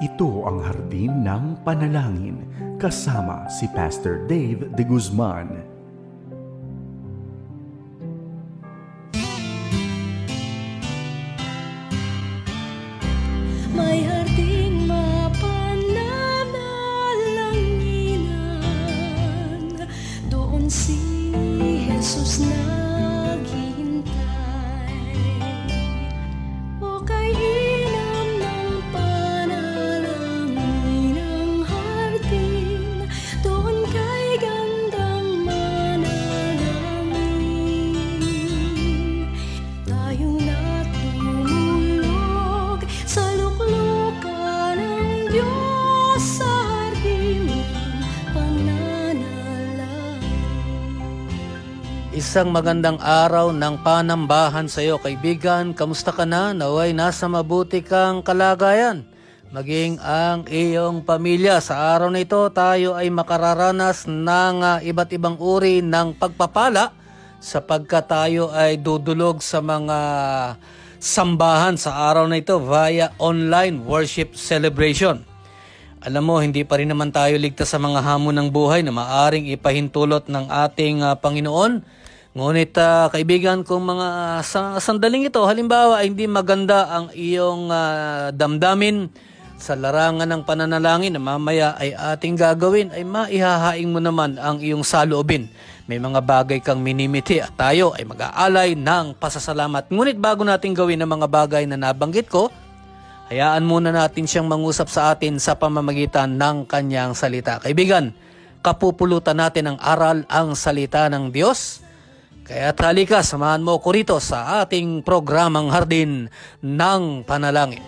Ito ang Hardin ng Panalangin kasama si Pastor Dave De Guzman. May harding mapananalanginan, doon si Jesus naghihintay. O kay inam ng panalangin ang hardin, doon kay gandang manalangin. Tayong natulog sa luklukan ng Diyos sa hardin ng pananalangin. Isang magandang araw ng panambahan sa iyo, kaibigan. Kamusta ka na? Naway nasa mabuti kang kalagayan. Maging ang iyong pamilya. Sa araw na ito, tayo ay makararanas ng iba't ibang uri ng pagpapala sapagkat tayo ay dudulog sa mga sambahan sa araw na ito via online worship celebration. Alam mo, hindi pa rin naman tayo ligtas sa mga hamon ng buhay na maaring ipahintulot ng ating Panginoon. Ngunit kaibigan, kung mga sandaling ito, halimbawa ay hindi maganda ang iyong damdamin sa larangan ng pananalangin na mamaya ay ating gagawin, ay maihahaing mo naman ang iyong saloobin. May mga bagay kang minimiti at tayo ay mag-aalay ng pasasalamat. Ngunit bago natin gawin ang mga bagay na nabanggit ko, hayaan muna natin siyang mangusap sa atin sa pamamagitan ng kanyang salita. Kaibigan, kapupulutan natin ang aral, ang salita ng Diyos. Kaya halika, samahan mo ko rito sa ating programang Hardin ng Panalangin.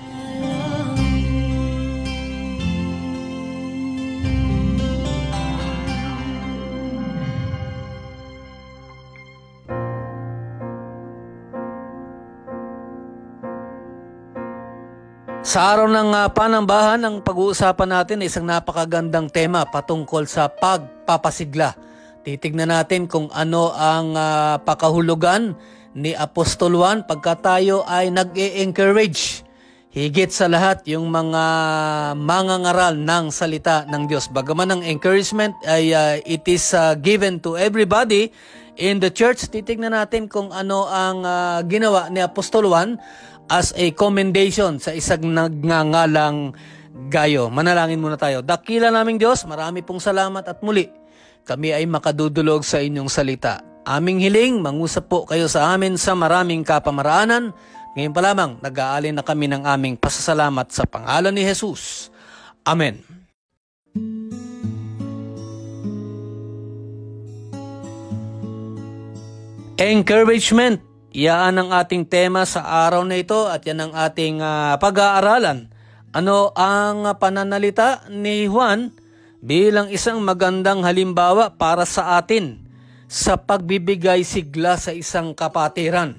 Sa araw ng panambahan, ang pag-uusapan natin ay isang napakagandang tema patungkol sa pagpapasigla. Titignan natin kung ano ang pakahulugan ni Apostol Juan pagka tayo ay nag-e-encourage. Higit sa lahat yung mga mangangaral ng salita ng Diyos. Bagaman ang encouragement ay it is given to everybody in the church, titignan natin kung ano ang ginawa ni Apostol Juan as a commendation sa isang nagngangalang Gayo. Manalangin muna tayo. Dakila naming Diyos, marami pong salamat at muli kami ay makadudulog sa inyong salita. Aming hiling, mangusap po kayo sa amin sa maraming kapamaraanan. Ngayon pa lamang, nag-aalin na kami ng aming pasasalamat sa pangalan ni Jesus. Amen. Encouragement. Yan ang ating tema sa araw na ito at yan ang ating pag-aaralan. Ano ang pananalita ni Juan bilang isang magandang halimbawa para sa atin sa pagbibigay sigla sa isang kapatiran.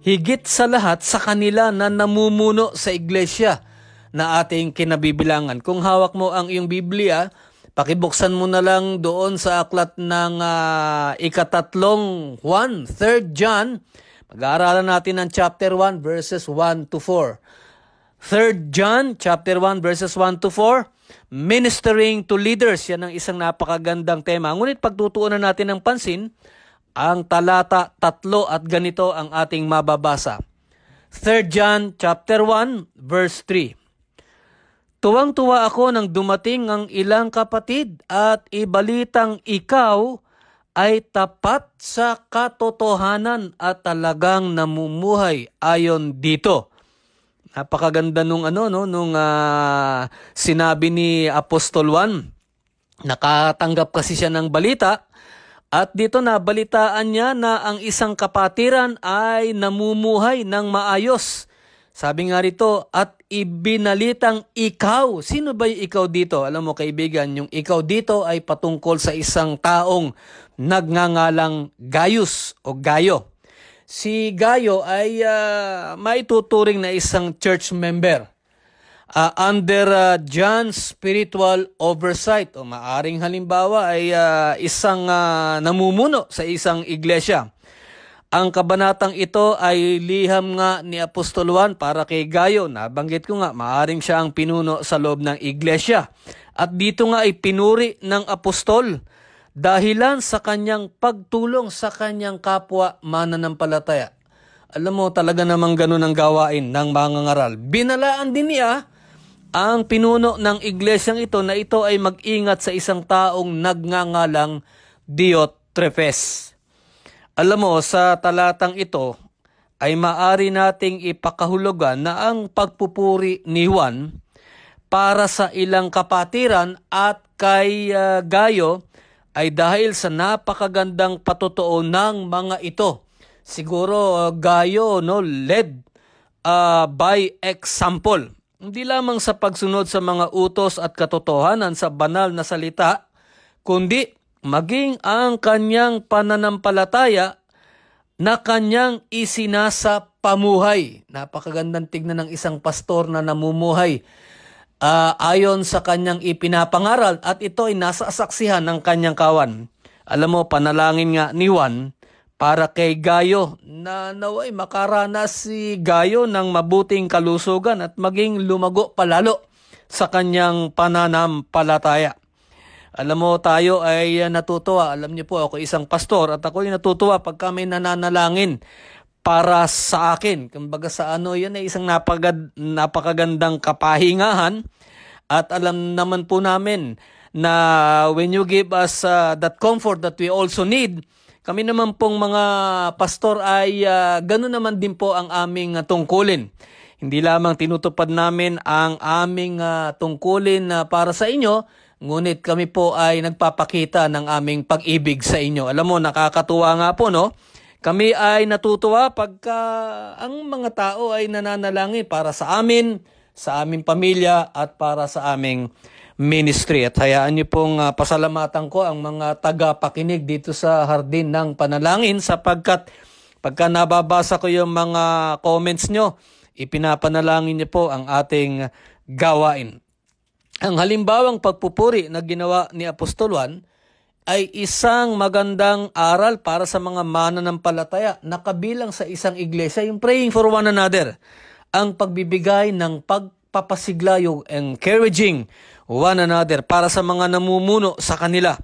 Higit sa lahat sa kanila na namumuno sa iglesia na ating kinabibilangan. Kung hawak mo ang iyong Biblia, pakibuksan mo na lang doon sa aklat ng ikatlong Juan, 3 John. Mag-aaralan natin ang chapter 1 verses 1 to 4. 3 John chapter 1 verses 1 to 4. Ministering to leaders, yan ang isang napakagandang tema. Ngunit pagtutuunan natin ng pansin, ang talata 3 at ganito ang ating mababasa. 3 John chapter 1 verse 3. Tuwang-tuwa ako nang dumating ang ilang kapatid at ibalitang ikaw ay tapat sa katotohanan at talagang namumuhay ayon dito. Napakaganda nung sinabi ni Apostol Juan. Nakatanggap kasi siya ng balita at dito nabalitaan niya na ang isang kapatiran ay namumuhay ng maayos. Sabi nga rito, at ibinalitang ikaw. Sino ba yung ikaw dito? Alam mo kaibigan, yung ikaw dito ay patungkol sa isang taong nagngangalang Gaius o Gayo. Si Gayo ay maituturing na isang church member under John's spiritual oversight o maaring halimbawa ay isang namumuno sa isang iglesia. Ang kabanatang ito ay liham nga ni Apostol Juan para kay Gayo. Nabanggit ko nga, maaring siya ang pinuno sa loob ng iglesia. At dito nga ay pinuri ng apostol dahilan sa kanyang pagtulong sa kanyang kapwa mananampalataya. Alam mo, talaga namang ganun ang gawain ng mga ngaral. Binalaan din niya ang pinuno ng iglesyang ito na ito ay mag-ingat sa isang taong nagngangalang Diotrephes. Alam mo, sa talatang ito ay maari nating ipakahulugan na ang pagpupuri ni Juan para sa ilang kapatiran at kay Gayo ay dahil sa napakagandang patotoo ng mga ito. Siguro Gayo led by example. Hindi lamang sa pagsunod sa mga utos at katotohanan sa banal na salita, kundi maging ang kanyang pananampalataya na kanyang isinasa pamuhay. Napakagandang tignan ng isang pastor na namumuhay ayon sa kanyang ipinapangaral at ito ay nasa saksihan ng kanyang kawan. Alam mo, panalangin nga ni Juan para kay Gayo na naway makaranas si Gayo ng mabuting kalusugan at maging lumago palalo sa kanyang pananampalataya. Alam mo, tayo ay natutuwa. Alam niyo po, ako isang pastor at ako ay natutuwa pagka may nananalangin para sa akin. Kumbaga sa yan ay isang napakagandang kapahingahan at alam naman po namin na when you give us that comfort that we also need, kami naman pong mga pastor ay gano'n naman din po ang aming tungkulin. Hindi lamang tinutupad namin ang aming tungkulin para sa inyo, ngunit kami po ay nagpapakita ng aming pag-ibig sa inyo. Alam mo, nakakatuwa nga po, no? Kami ay natutuwa pagka ang mga tao ay nananalangin para sa amin, sa aming pamilya at para sa aming ministry. At hayaan niyo pong pasalamatan ko ang mga tagapakinig dito sa Hardin ng Panalangin sapagkat pagka nababasa ko yung mga comments nyo, ipinapanalangin niyo po ang ating gawain. Ang halimbawang pagpupuri na ginawa ni Apostol Juan ay isang magandang aral para sa mga mananampalataya na kabilang sa isang iglesia, yung praying for one another, ang pagbibigay ng pagpapasigla, yung encouraging one another para sa mga namumuno sa kanila.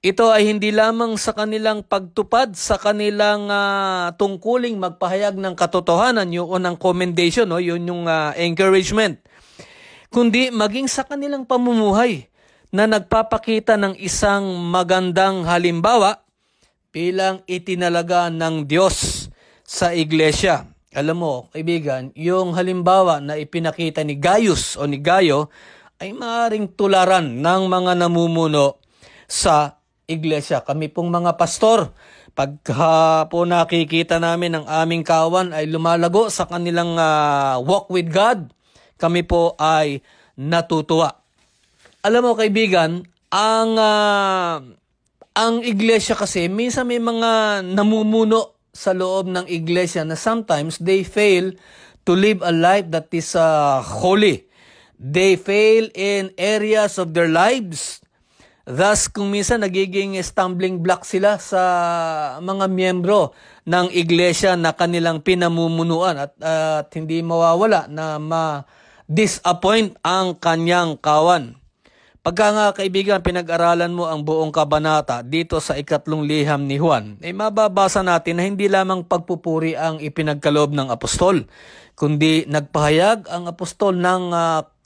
Ito ay hindi lamang sa kanilang pagtupad sa kanilang tungkuling magpahayag ng katotohanan, yung unang commendation, yun yung encouragement, kundi maging sa kanilang pamumuhay na nagpapakita ng isang magandang halimbawa bilang itinalaga ng Diyos sa iglesia. Alam mo, kaibigan, yung halimbawa na ipinakita ni Gaius o ni Gayo ay maaaring tularan ng mga namumuno sa iglesia. Kami pong mga pastor, pagka po nakikita namin ang aming kawan ay lumalago sa kanilang walk with God, kami po ay natutuwa. Alam mo, kaibigan, ang iglesia kasi, minsan may mga namumuno sa loob ng iglesia na sometimes they fail to live a life that is holy. They fail in areas of their lives. Thus, kung minsan nagiging stumbling block sila sa mga miyembro ng iglesia na kanilang pinamumunuan at hindi mawawala na ma-disappoint ang kanyang kawan. Pagka nga, kaibigan, pinag-aralan mo ang buong kabanata dito sa 3 liham ni Juan, ay mababasa natin na hindi lamang pagpupuri ang ipinagkaloob ng apostol, kundi nagpahayag ang apostol ng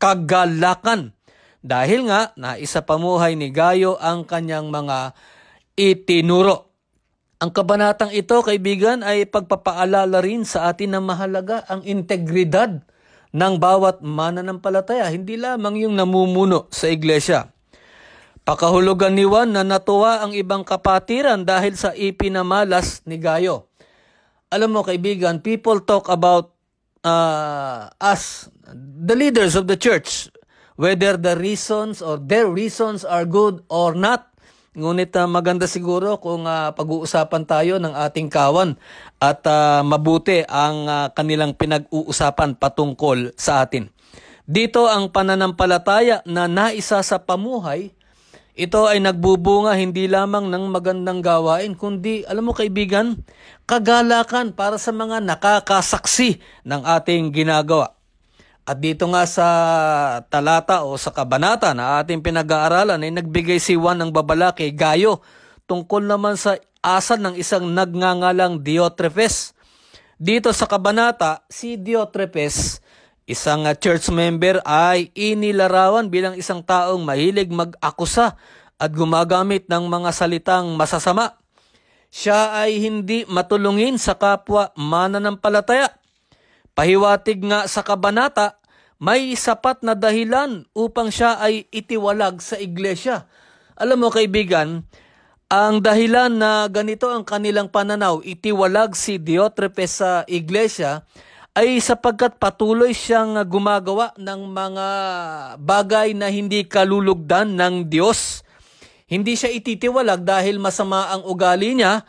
kagalakan. Dahil nga, naisa pamuhay ni Gayo ang kanyang mga itinuro. Ang kabanatang ito, kaibigan, ay pagpapaalala rin sa atin na mahalaga ang integridad ng bawat mananampalataya, hindi lamang yung namumuno sa iglesia. Pakahulugan ni Juan na natuwa ang ibang kapatiran dahil sa ipinamalas ni Gayo. Alam mo, kaibigan, people talk about us, the leaders of the church, whether the reasons or their reasons are good or not. Ngunit maganda siguro kung pag-uusapan tayo ng ating kawan at mabuti ang kanilang pinag-uusapan patungkol sa atin. Dito ang pananampalataya na naisa sa pamuhay, Ito ay nagbubunga hindi lamang ng magandang gawain, kundi, alam mo kaibigan, kagalakan para sa mga nakakasaksi ng ating ginagawa. At dito nga sa talata o sa kabanata na ating pinag-aaralan ay nagbigay si Juan ng babala kay Gayo tungkol naman sa asal ng isang nagngangalang Diotrephes. Dito sa kabanata, si Diotrephes, isang church member, ay inilarawan bilang isang taong mahilig mag-akusa at gumagamit ng mga salitang masasama. Siya ay hindi matulungin sa kapwa mananampalataya. Pahiwatig nga sa kabanata, may sapat na dahilan upang siya ay itiwalag sa iglesia. Alam mo kaibigan, ang dahilan na ganito ang kanilang pananaw, itiwalag si Diotrephes sa iglesia, ay sapagkat patuloy siyang gumagawa ng mga bagay na hindi kalulugdan ng Diyos. Hindi siya ititiwalag dahil masama ang ugali niya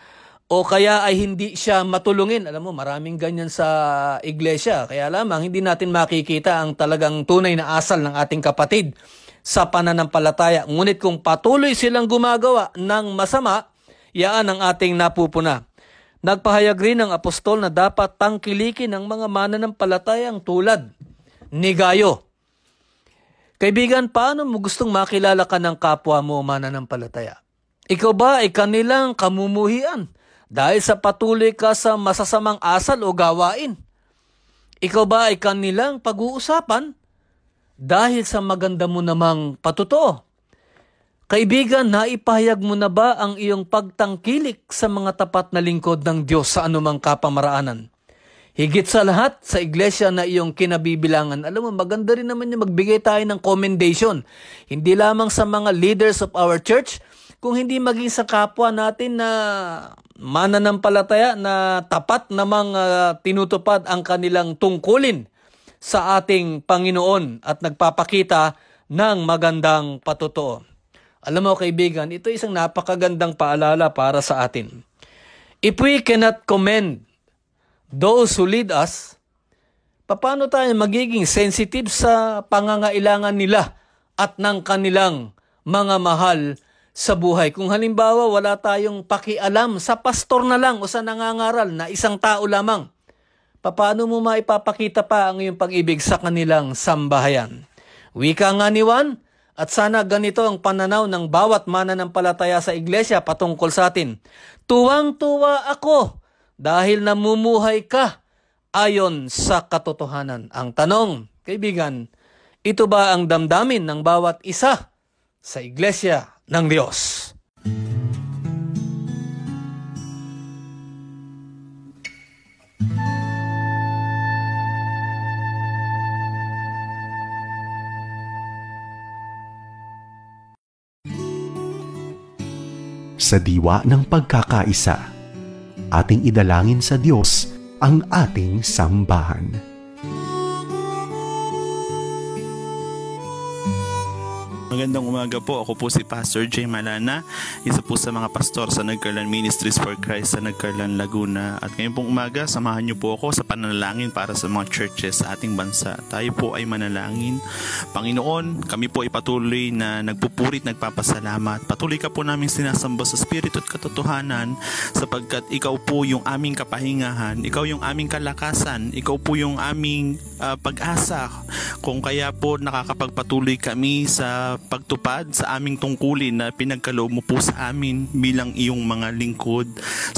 o kaya ay hindi siya matulungin. Alam mo, maraming ganyan sa iglesia. Kaya lamang hindi natin makikita ang talagang tunay na asal ng ating kapatid sa pananampalataya. Ngunit kung patuloy silang gumagawa ng masama, yaan ang ating napupuna. Nagpahayag rin ng apostol na dapat tangkilikin ng mga mananampalatayang tulad ni Gayo. Kaibigan, paano mo gustong makilala ka ng kapwa mo mananampalataya? Ikaw ba ay kanilang kamumuhian dahil sa patuloy ka sa masasamang asal o gawain? Ikaw ba ay kanilang pag-uusapan dahil sa maganda mo namang patutuo? Kaibigan, naipahayag mo na ba ang iyong pagtangkilik sa mga tapat na lingkod ng Diyos sa anumang kapamaraanan? Higit sa lahat, sa iglesia na iyong kinabibilangan, alam mo, maganda rin naman yung magbigay tayo ng commendation. Hindi lamang sa mga leaders of our church, kung hindi maging sa kapwa natin na mananampalataya na tapat namang tinutupad ang kanilang tungkulin sa ating Panginoon at nagpapakita ng magandang patutuo. Alam mo kaibigan, ito isang napakagandang paalala para sa atin. If we cannot commend those who lead us, paano tayo magiging sensitive sa pangangailangan nila at ng kanilang mga mahal sa buhay? Kung halimbawa wala tayong pakialam sa pastor na lang o sa nangangaral na isang tao lamang, paano mo maipapakita pa ang iyong pag-ibig sa kanilang sambahayan? Wika nga ni Juan, at sana ganito ang pananaw ng bawat mananampalataya sa iglesia patungkol sa atin. Tuwang-tuwa ako dahil namumuhay ka ayon sa katotohanan. Ang tanong, kaibigan, ito ba ang damdamin ng bawat isa sa iglesia ng Diyos? Sa diwa ng pagkakaisa, ating idalangin sa Diyos ang ating sambahan. Magandang umaga po. Ako po si Pastor Jay Malana, isa po sa mga pastor sa Nagcarlan Ministries for Christ sa Nagcarlan, Laguna. At ngayon pong umaga, samahan niyo po ako sa panalangin para sa mga churches sa ating bansa. Tayo po ay manalangin. Panginoon, kami po ay patuloy na nagpupurit, nagpapasalamat. Patuloy ka po namin sinasamba sa Espiritu at katotohanan sapagkat ikaw po yung aming kapahingahan, ikaw yung aming kalakasan, ikaw po yung aming pag-asa. Kung kaya po nakakapagpatuloy kami sa pagtupad sa aming tungkulin na pinagkaloob mo po sa amin bilang iyong mga lingkod.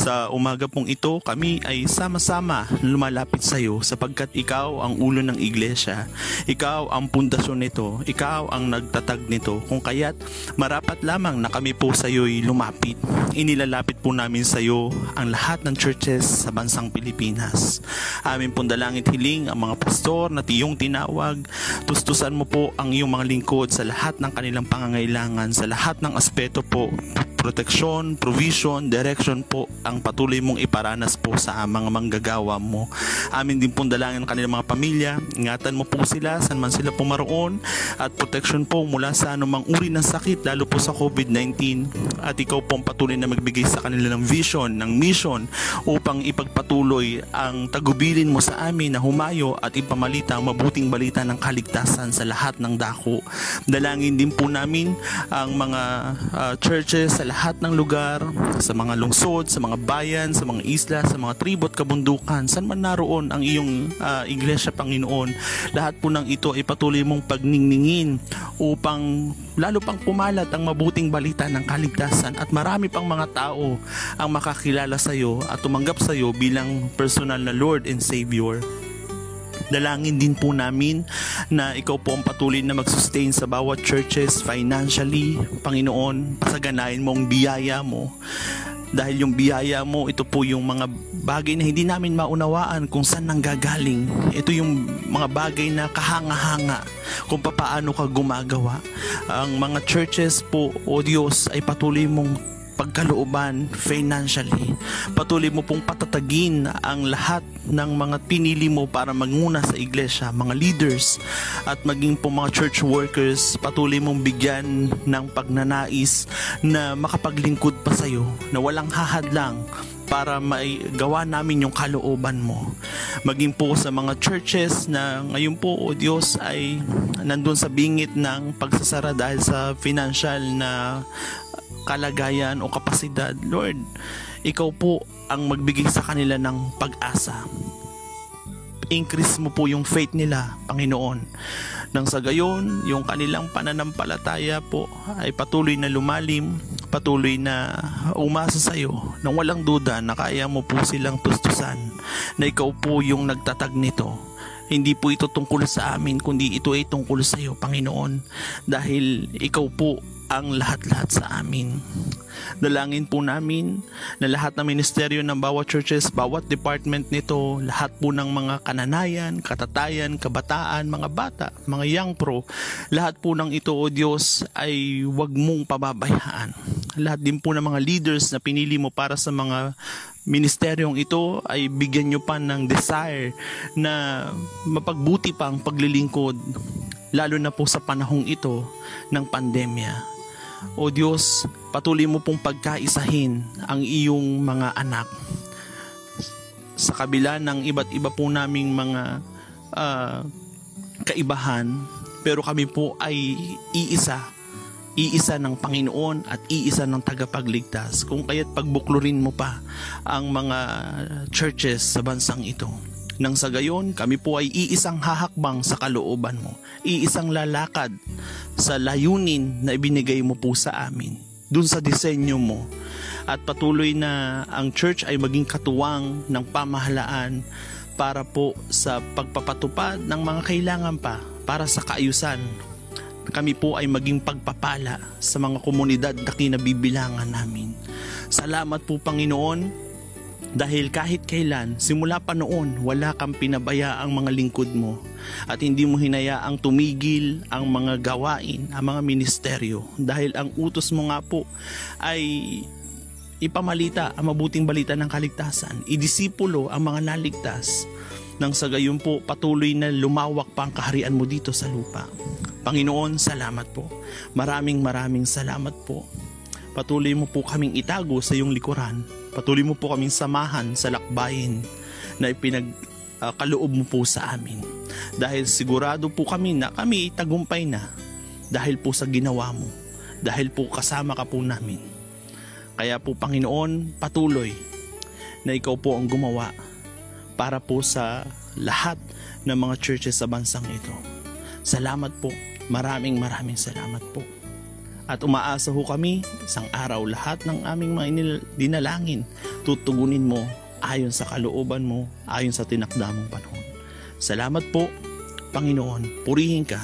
Sa umaga pong ito, kami ay sama-sama lumalapit sa iyo sapagkat ikaw ang ulo ng iglesia. Ikaw ang pundasyon nito. Ikaw ang nagtatag nito. Kung kaya't marapat lamang na kami po sa iyo'y lumapit. Inilalapit po namin sa iyo ang lahat ng churches sa bansang Pilipinas. Amin pong dalangin hiling ang mga pastor na tiyong tinawag. Tustusan mo po ang iyong mga lingkod sa lahat ng kanilang pangangailangan, sa lahat ng aspeto po, proteksyon, provision, direction po ang patuloy mong iparanas po sa mga manggagawa mo. Amin din pong dalangin ang kanilang mga pamilya. Ingatan mo po sila saan man sila pumaroon at protection po mula sa anumang uri ng sakit, lalo po sa COVID-19. At ikaw pong patuloy na magbigay sa kanila ng vision, ng mission upang ipagpatuloy ang tagubilin mo sa amin na humayo at ipamalita ang mabuting balita ng kaligtasan sa lahat ng dako. Dalangin din po namin ang mga churches sa lahat ng lugar, sa mga lungsod, sa mga bayan, sa mga isla, sa mga tribo at kabundukan, saan man naroon ang iyong iglesia, Panginoon. Lahat po ng ito ay patuloy mong pagningningin upang lalo pang pumalat ang mabuting balita ng kaligtasan at marami pang mga tao ang makakilala sa iyo at tumanggap sa iyo bilang personal na Lord and Savior. Dalangin din po namin na ikaw po ang patuloy na mag-sustain sa bawat churches financially. Panginoon, pasaganahin mo ang biyaya mo. Dahil yung biyaya mo, ito po yung mga bagay na hindi namin maunawaan kung saan nanggagaling. Ito yung mga bagay na kahanga-hanga kung paano ka gumagawa. Ang mga churches po, O Diyos, ay patuloy mong pagkalooban financially. Patuloy mo pong patatagin ang lahat ng mga pinili mo para magmuna sa iglesia, mga leaders at maging po mga church workers. Patuloy mong bigyan ng pagnanais na makapaglingkod pa sa iyo, na walang hahadlang para magawa namin yung kalooban mo. Maging po sa mga churches na ngayon po, O Diyos, ay nandun sa bingit ng pagsasara dahil sa financial na kalagayan o kapasidad. Lord, ikaw po ang magbigay sa kanila ng pag-asa. Increase mo po yung faith nila, Panginoon. Nang sa gayon, yung kanilang pananampalataya po ay patuloy na lumalim, patuloy na umasa sa iyo, nang walang duda na kaya mo po silang tustusan, na ikaw po yung nagtatag nito. Hindi po ito tungkol sa amin, kundi ito ay tungkol sa iyo, Panginoon, dahil ikaw po ang lahat-lahat sa amin. Dalangin po namin na lahat ng ministeryo ng bawat churches, bawat department nito, lahat po ng mga kananayan, katatayan, kabataan, mga bata, mga young pro, lahat po ng ito, O Diyos, ay huwag mong pababayaan. Lahat din po ng mga leaders na pinili mo para sa mga ministeryong ito ay bigyan nyo pa ng desire na mapagbuti pa ang paglilingkod, lalo na po sa panahong ito ng pandemya. O Diyos, patuloy mo pong pagkaisahin ang iyong mga anak sa kabila ng iba't iba po naming mga kaibahan, pero kami po ay iisa ng Panginoon at iisa ng tagapagligtas. Kung kaya't pagbuklurin mo pa ang mga churches sa bansang ito. Nang sa gayon, kami po ay iisang hahakbang sa kalooban mo, iisang lalakad sa layunin na ibinigay mo po sa amin, dun sa disenyo mo, at patuloy na ang church ay maging katuwang ng pamahalaan para po sa pagpapatupad ng mga kailangan pa para sa kaayusan. Kami po ay maging pagpapala sa mga komunidad na kinabibilangan namin. Salamat po, Panginoon, dahil kahit kailan, simula pa noon, wala kang pinabayaang mga lingkod mo at hindi mo hinayaang tumigil ang mga gawain, ang mga ministeryo, dahil ang utos mo nga po ay ipamalita ang mabuting balita ng kaligtasan, idisipulo ang mga naligtas, nang sa gayon po patuloy na lumawak pa ang kaharian mo dito sa lupa. Panginoon, salamat po. Maraming salamat po. Patuloy mo po kaming itago sa iyong likuran. Patuloy mo po kaming samahan sa lakbayin na ipinagkaloob mo po sa amin. Dahil sigurado po kami na kami tagumpay na dahil po sa ginawa mo. Dahil po kasama ka po namin. Kaya po, Panginoon, patuloy na ikaw po ang gumawa para po sa lahat ng mga churches sa bansang ito. Salamat po. Maraming salamat po. At umaasa ho kami, isang araw lahat ng aming mga dinalangin, tutugunin mo ayon sa kalooban mo, ayon sa tinakda mong panahon. Salamat po, Panginoon. Purihin ka.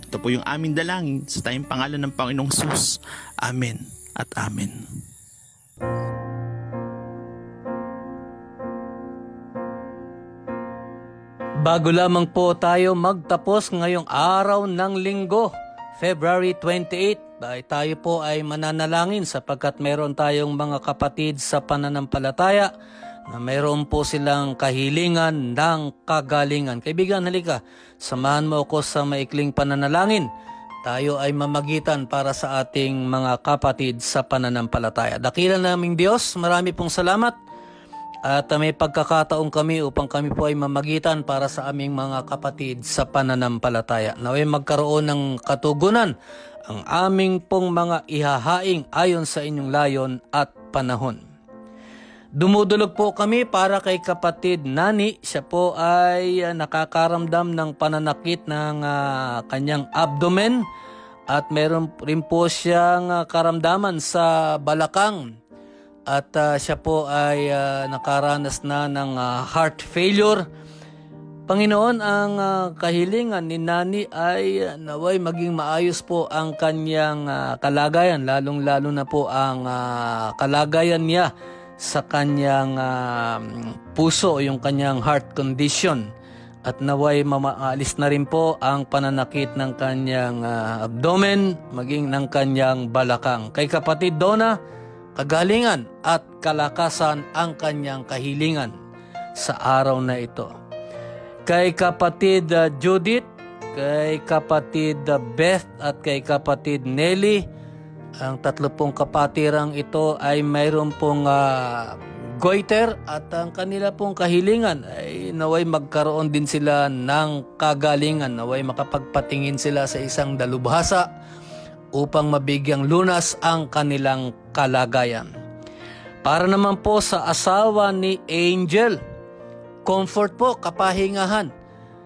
Ito po yung aming dalangin sa tayong pangalan ng Panginoong Jesus. Amen at amen. Bago lamang po tayo magtapos ngayong araw ng linggo, February 28, tayo po ay mananalangin sapagkat meron tayong mga kapatid sa pananampalataya na meron po silang kahilingan ng kagalingan. Kaibigan, halika, samahan mo ako sa maikling pananalangin. Tayo ay mamagitan para sa ating mga kapatid sa pananampalataya. Dakilan naming Diyos, marami pong salamat At may pagkakataon kami upang kami po ay mamagitan para sa aming mga kapatid sa pananampalataya. Naway magkaroon ng katugunan ang aming pong mga ihahaing ayon sa inyong layon at panahon. Dumudulog po kami para kay kapatid Nani. Siya po ay nakakaramdam ng pananakit ng kanyang abdomen at meron rin po siyang karamdaman sa balakang. At siya po ay nakaranas na ng heart failure. Panginoon, ang kahilingan ni Nani ay naway maging maayos po ang kanyang kalagayan, lalong-lalo na po ang kalagayan niya sa kanyang puso o yung kanyang heart condition. At naway mamaalis na rin po ang pananakit ng kanyang abdomen, maging ng kanyang balakang. Kay kapatid Donna, kagalingan at kalakasan ang kanyang kahilingan sa araw na ito. Kay kapatid Judith, kay kapatid Beth at kay kapatid Nelly, ang tatlo pong kapatirang ito ay mayroon pong goiter at ang kanila pong kahilingan ay naway magkaroon din sila ng kagalingan, naway makapagpatingin sila sa isang dalubhasa upang mabigyang lunas ang kanilang kalagayan. Para naman po sa asawa ni Angel, comfort po, kapahingahan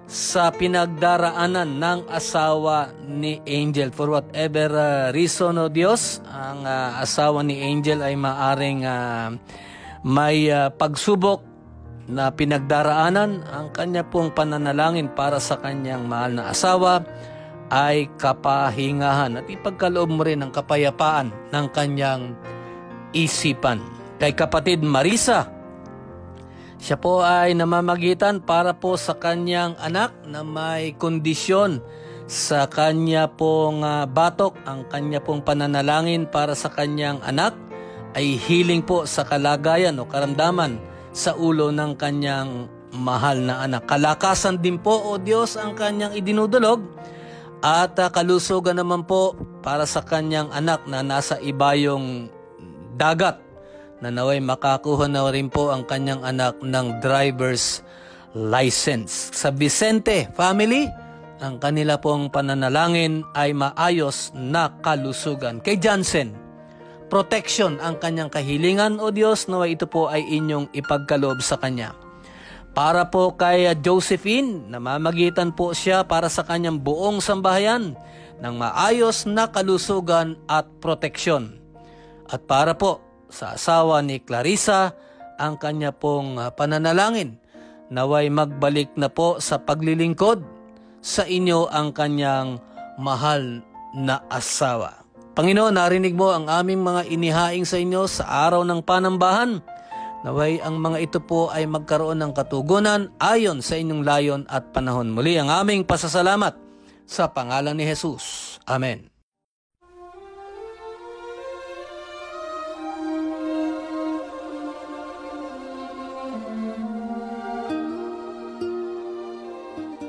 sa pinagdaraanan ng asawa ni Angel. For whatever reason o Diyos, ang asawa ni Angel ay maaring may pagsubok na pinagdaraanan. Ang kanya pong pananalangin para sa kanyang mahal na asawa ay kapahingahan at ipagkaloob mo rin ang kapayapaan ng kanyang isipan. Kay kapatid Marisa, siya po ay namamagitan para po sa kanyang anak na may kondisyon sa kanya pong batok. Ang kanya pong pananalangin para sa kanyang anak ay healing po sa kalagayan o karamdaman sa ulo ng kanyang mahal na anak. Kalakasan din po, O Diyos, ang kanyang idinudulog. At kalusugan naman po para sa kanyang anak na nasa ibayong dagat, na naway makakuha na rin po ang kanyang anak ng driver's license. Sa Vicente family, ang kanila pong pananalangin ay maayos na kalusugan. Kay Jansen, protection ang kanyang kahilingan, O Diyos, naway ito po ay inyong ipagkaloob sa kanya. Para po kay Josephine, namamagitan po siya para sa kanyang buong sambahayan ng maayos na kalusugan at proteksyon. At para po sa asawa ni Clarissa, ang kanya pong pananalangin, naway magbalik na po sa paglilingkod sa inyo ang kanyang mahal na asawa. Panginoon, narinig mo ang aming mga inihaing sa inyo sa araw ng panambahan. Naway ang mga ito po ay magkaroon ng katugunan ayon sa inyong layon at panahon. Muli ang aming pasasalamat sa pangalan ni Jesus. Amen.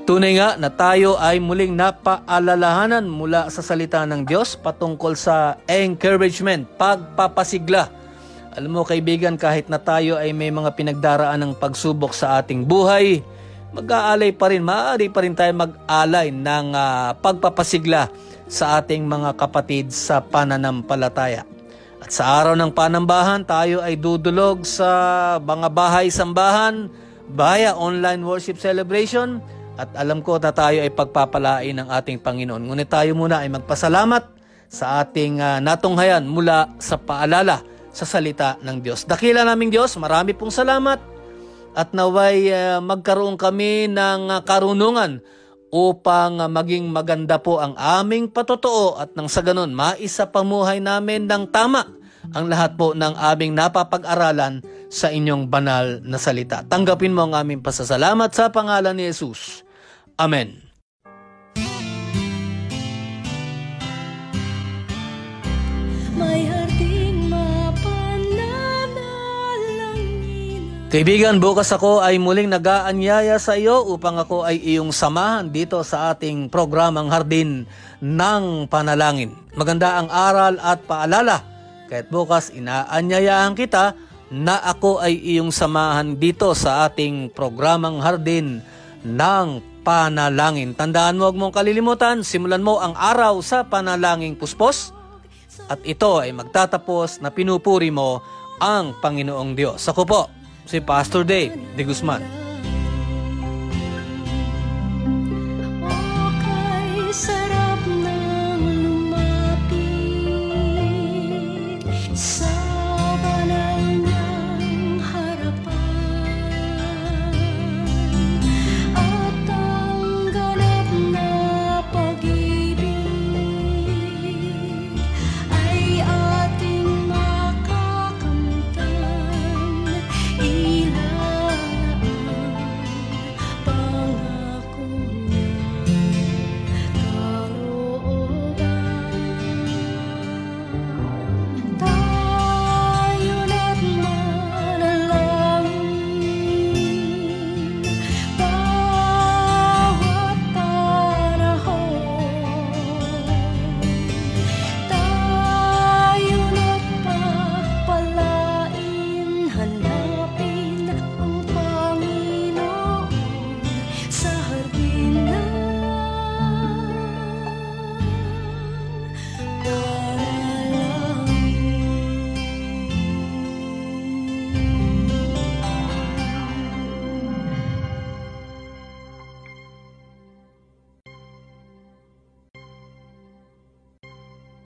Tunay nga na tayo ay muling napaalalahanan mula sa salita ng Diyos patungkol sa encouragement, pagpapasigla. Alam mo kaibigan, kahit na tayo ay may mga pinagdaraan ng pagsubok sa ating buhay, mag-aalay pa rin, maaari pa rin tayo mag-alay ng pagpapasigla sa ating mga kapatid sa pananampalataya. At sa araw ng panambahan, tayo ay dudulog sa mga bahay-sambahan, via online worship celebration, at alam ko na tayo ay pagpapalain ng ating Panginoon. Ngunit tayo muna ay magpasalamat sa ating natunghayan mula sa paalala sa salita ng Diyos. Dakila naming Diyos, marami pong salamat at naway magkaroon kami ng karunungan upang maging maganda po ang aming patotoo at nang sa ganon maisapamuhay namin ng tama ang lahat po ng aming napapag-aralan sa inyong banal na salita. Tanggapin mo ang aming pasasalamat sa pangalan ni Jesus. Amen. May harding mapananalangin. Kaibigan, bukas ako ay muling nag-aanyaya sa iyo upang ako ay iyong samahan dito sa ating programang Hardin ng Panalangin. Maganda ang aral at paalala. Kahit bukas inaanyayahan kita na ako ay iyong samahan dito sa ating programang Hardin ng Panalangin. Tandaan mo, huwag mong kalilimutan, simulan mo ang araw sa panalangin puspos at ito ay magtatapos na pinupuri mo ang Panginoong Diyos. Ako po, si Pastor Dave de Guzman.